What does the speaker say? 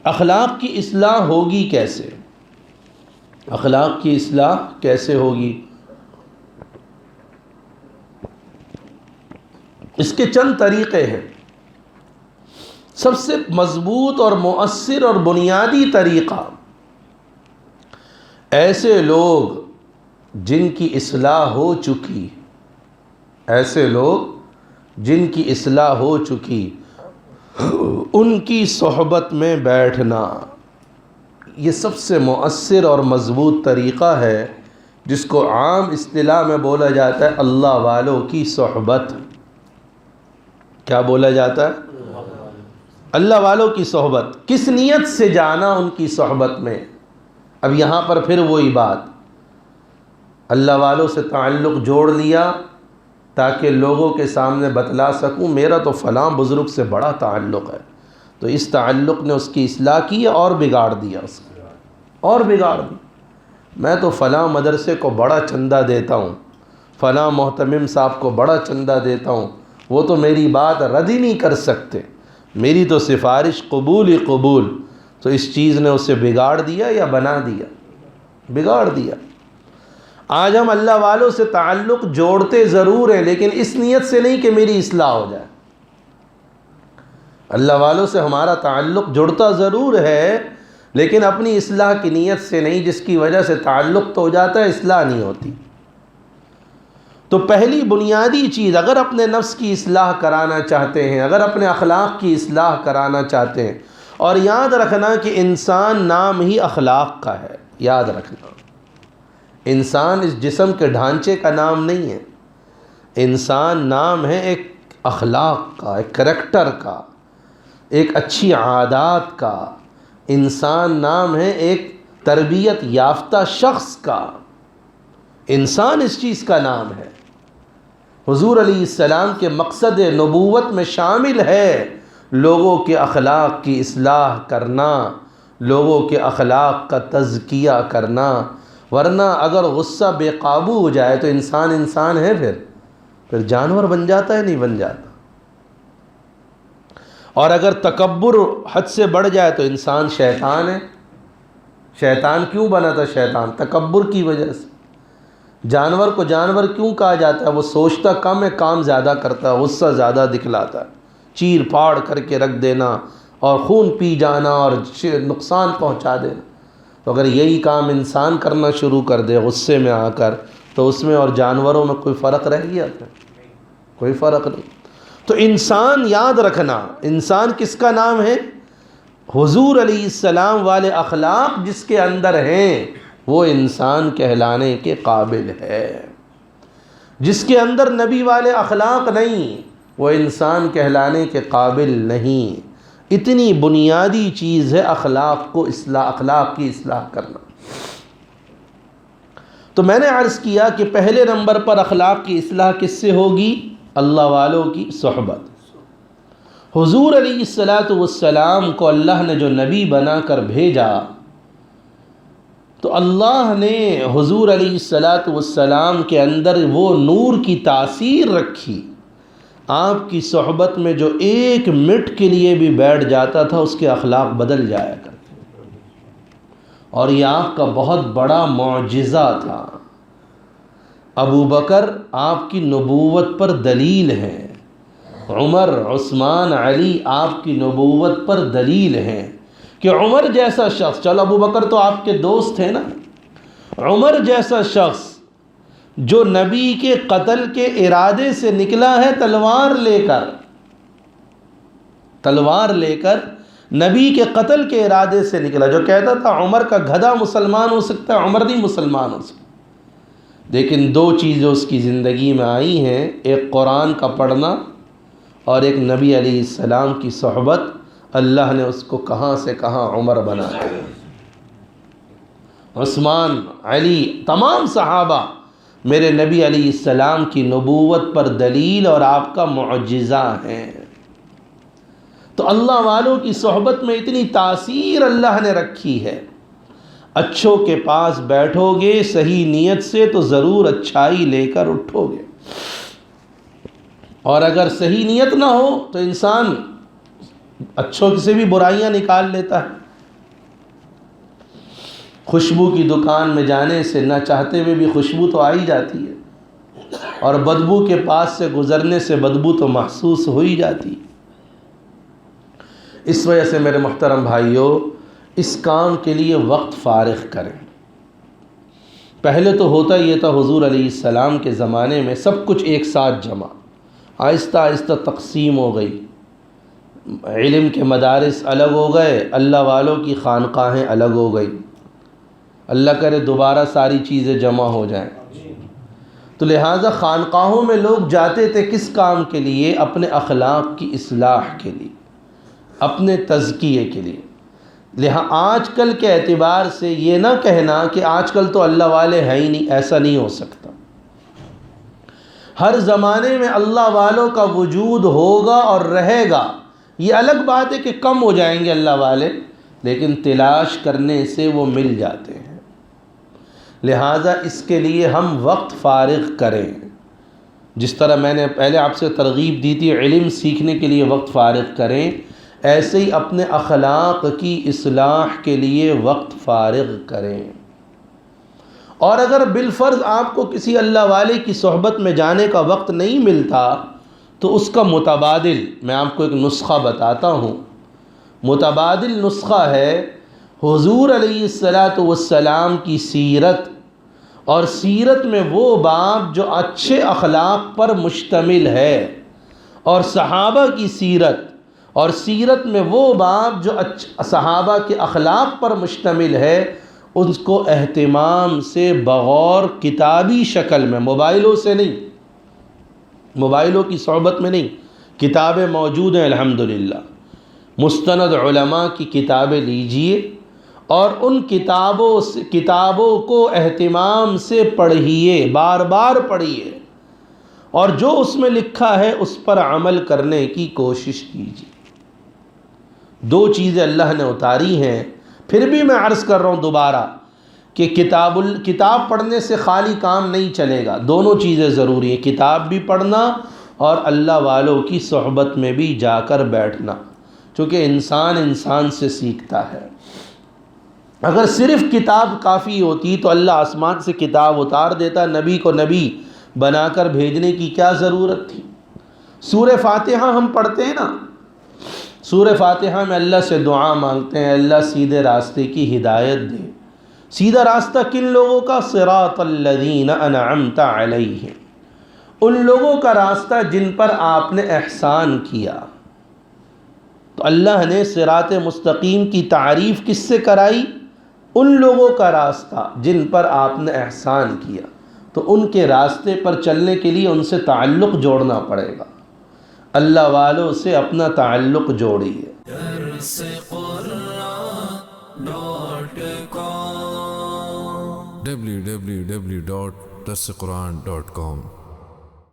اخلاق کی اصلاح ہوگی کیسے؟ اخلاق کی اصلاح کیسے ہوگی؟ اس کے چند طریقے ہیں۔ سب سے مضبوط اور مؤثر اور بنیادی طریقہ، ایسے لوگ جن کی اصلاح ہو چکی، ایسے لوگ جن کی اصلاح ہو چکی، ان کی صحبت میں بیٹھنا، یہ سب سے مؤثر اور مضبوط طریقہ ہے، جس کو عام اصطلاح میں بولا جاتا ہے اللہ والوں کی صحبت۔ کیا بولا جاتا ہے؟ اللہ والوں کی صحبت۔ کس نیت سے جانا ان کی صحبت میں؟ اب یہاں پر پھر وہی بات، اللہ والوں سے تعلق جوڑ لیا تاکہ لوگوں کے سامنے بتلا سکوں میرا تو فلاں بزرگ سے بڑا تعلق ہے، تو اس تعلق نے اس کی اصلاح کی اور بگاڑ دیا، اس کو اور بگاڑ دی۔ میں تو فلاں مدرسے کو بڑا چندہ دیتا ہوں، فلاں محتمم صاحب کو بڑا چندہ دیتا ہوں، وہ تو میری بات رد ہی نہیں کر سکتے، میری تو سفارش قبول ہی قبول۔ تو اس چیز نے اسے بگاڑ دیا یا بنا دیا؟ بگاڑ دیا۔ آج ہم اللہ والوں سے تعلق جوڑتے ضرور ہیں، لیکن اس نیت سے نہیں کہ میری اصلاح ہو جائے۔ اللہ والوں سے ہمارا تعلق جڑتا ضرور ہے، لیکن اپنی اصلاح کی نیت سے نہیں، جس کی وجہ سے تعلق تو ہو جاتا ہے، اصلاح نہیں ہوتی۔ تو پہلی بنیادی چیز، اگر اپنے نفس کی اصلاح کرانا چاہتے ہیں، اگر اپنے اخلاق کی اصلاح کرانا چاہتے ہیں، اور یاد رکھنا کہ انسان نام ہی اخلاق کا ہے، یاد رکھنا، انسان اس جسم کے ڈھانچے کا نام نہیں ہے، انسان نام ہے ایک اخلاق کا، ایک کریکٹر کا، ایک اچھی عادات کا، انسان نام ہے ایک تربیت یافتہ شخص کا، انسان اس چیز کا نام ہے۔ حضور علیہ السلام کے مقصد نبوت میں شامل ہے لوگوں کے اخلاق کی اصلاح کرنا، لوگوں کے اخلاق کا تزکیہ کرنا، ورنہ اگر غصہ بے قابو ہو جائے تو انسان انسان ہے، پھر جانور بن جاتا ہے، نہیں بن جاتا۔ اور اگر تکبر حد سے بڑھ جائے تو انسان شیطان ہے۔ شیطان کیوں بنا تھا؟ شیطان تکبر کی وجہ سے۔ جانور کو جانور کیوں کہا جاتا ہے؟ وہ سوچتا کم ہے، کام زیادہ کرتا ہے، غصہ زیادہ دکھلاتا ہے، چیر پھاڑ کر کے رکھ دینا اور خون پی جانا اور نقصان پہنچا دینا۔ تو اگر یہی کام انسان کرنا شروع کر دے غصے میں آ کر، تو اس میں اور جانوروں میں کوئی فرق رہ گیا تھا؟ کوئی فرق نہیں۔ تو انسان، یاد رکھنا، انسان کس کا نام ہے؟ حضور علیہ السلام والے اخلاق جس کے اندر ہیں، وہ انسان کہلانے کے قابل ہے۔ جس کے اندر نبی والے اخلاق نہیں، وہ انسان کہلانے کے قابل نہیں۔ اتنی بنیادی چیز ہے اخلاق کی اصلاح کرنا۔ تو میں نے عرض کیا کہ پہلے نمبر پر اخلاق کی اصلاح کس سے ہوگی؟ اللہ والوں کی صحبت۔ حضور علیہ السلام کو اللہ نے جو نبی بنا کر بھیجا، تو اللہ نے حضور علیہ السلام کے اندر وہ نور کی تاثیر رکھی، آپ کی صحبت میں جو ایک منٹ کے لیے بھی بیٹھ جاتا تھا اس کے اخلاق بدل جایا کرتے، اور یہ آپ کا بہت بڑا معجزہ تھا۔ ابو بکر آپ کی نبوت پر دلیل ہے، عمر، عثمان، علی آپ کی نبوت پر دلیل ہیں کہ عمر جیسا شخص، چلو ابو بکر تو آپ کے دوست ہیں نا، عمر جیسا شخص جو نبی کے قتل کے ارادے سے نکلا ہے تلوار لے کر نبی کے قتل کے ارادے سے نکلا، جو کہتا تھا عمر کا گدھا مسلمان ہو سکتا ہے، عمر نہیں مسلمان ہو سکتا۔ لیکن دو چیزیں اس کی زندگی میں آئی ہیں، ایک قرآن کا پڑھنا اور ایک نبی علیہ السلام کی صحبت۔ اللہ نے اس کو کہاں سے کہاں عمر بنا دیا۔ عثمان، علی، تمام صحابہ میرے نبی علیہ السلام کی نبوت پر دلیل اور آپ کا معجزہ ہیں۔ تو اللہ والوں کی صحبت میں اتنی تاثیر اللہ نے رکھی ہے۔ اچھوں کے پاس بیٹھو گے صحیح نیت سے تو ضرور اچھائی لے کر اٹھو گے، اور اگر صحیح نیت نہ ہو تو انسان اچھوں سے بھی برائیاں نکال لیتا ہے۔ خوشبو کی دکان میں جانے سے نہ چاہتے ہوئے بھی خوشبو تو آئی جاتی ہے، اور بدبو کے پاس سے گزرنے سے بدبو تو محسوس ہو ہی جاتی ہے۔ اس وجہ سے میرے محترم بھائیوں، اس کام کے لیے وقت فارغ کریں۔ پہلے تو ہوتا یہ تھا، حضور علیہ السلام کے زمانے میں سب کچھ ایک ساتھ جمع، آہستہ آہستہ تقسیم ہو گئی، علم کے مدارس الگ ہو گئے، اللہ والوں کی خانقاہیں الگ ہو گئی۔ اللہ کرے دوبارہ ساری چیزیں جمع ہو جائیں۔ تو لہٰذا خانقاہوں میں لوگ جاتے تھے کس کام کے لیے؟ اپنے اخلاق کی اصلاح کے لیے، اپنے تزکیے کے لیے۔ آج کل کے اعتبار سے یہ نہ کہنا کہ آج کل تو اللہ والے ہیں ہی نہیں، ایسا نہیں ہو سکتا۔ ہر زمانے میں اللہ والوں کا وجود ہوگا اور رہے گا۔ یہ الگ بات ہے کہ کم ہو جائیں گے اللہ والے، لیکن تلاش کرنے سے وہ مل جاتے ہیں۔ لہٰذا اس کے لیے ہم وقت فارغ کریں۔ جس طرح میں نے پہلے آپ سے ترغیب دی تھی علم سیکھنے کے لیے وقت فارغ کریں، ایسے ہی اپنے اخلاق کی اصلاح کے لیے وقت فارغ کریں۔ اور اگر بالفرض آپ کو کسی اللہ والے کی صحبت میں جانے کا وقت نہیں ملتا تو اس کا متبادل میں آپ کو ایک نسخہ بتاتا ہوں۔ متبادل نسخہ ہے حضور علیہ السلام کی سیرت، اور سیرت میں وہ باب جو اچھے اخلاق پر مشتمل ہے، اور صحابہ کی سیرت، اور سیرت میں وہ باب جو صحابہ کے اخلاق پر مشتمل ہے، اس کو اہتمام سے بغور کتابی شکل میں، موبائلوں سے نہیں، موبائلوں کی صحبت میں نہیں، کتابیں موجود ہیں الحمدللہ، مستند علماء کی کتابیں لیجئے اور ان کتابوں کو اہتمام سے پڑھیے، بار بار پڑھیے، اور جو اس میں لکھا ہے اس پر عمل کرنے کی کوشش کیجیے۔ دو چیزیں اللہ نے اتاری ہیں، پھر بھی میں عرض کر رہا ہوں دوبارہ کہ کتاب پڑھنے سے خالی کام نہیں چلے گا، دونوں چیزیں ضروری ہیں، کتاب بھی پڑھنا اور اللہ والوں کی صحبت میں بھی جا کر بیٹھنا، چونکہ انسان سے سیکھتا ہے۔ اگر صرف کتاب کافی ہوتی تو اللہ آسمان سے کتاب اتار دیتا، نبی کو نبی بنا کر بھیجنے کی کیا ضرورت تھی؟ سورہ فاتحہ ہم پڑھتے ہیں نا، سورہ فاتحہ میں اللہ سے دعا مانگتے ہیں، اللہ سیدھے راستے کی ہدایت دے۔ سیدھا راستہ کن لوگوں کا؟ صراط الذین انعمت علیہم، ان لوگوں کا راستہ جن پر آپ نے احسان کیا۔ تو اللہ نے صراط مستقیم کی تعریف کس سے کرائی؟ ان لوگوں کا راستہ جن پر آپ نے احسان کیا۔ تو ان کے راستے پر چلنے کے لیے ان سے تعلق جوڑنا پڑے گا، اللہ والوں سے اپنا تعلق جوڑیے۔ www.darsequran.com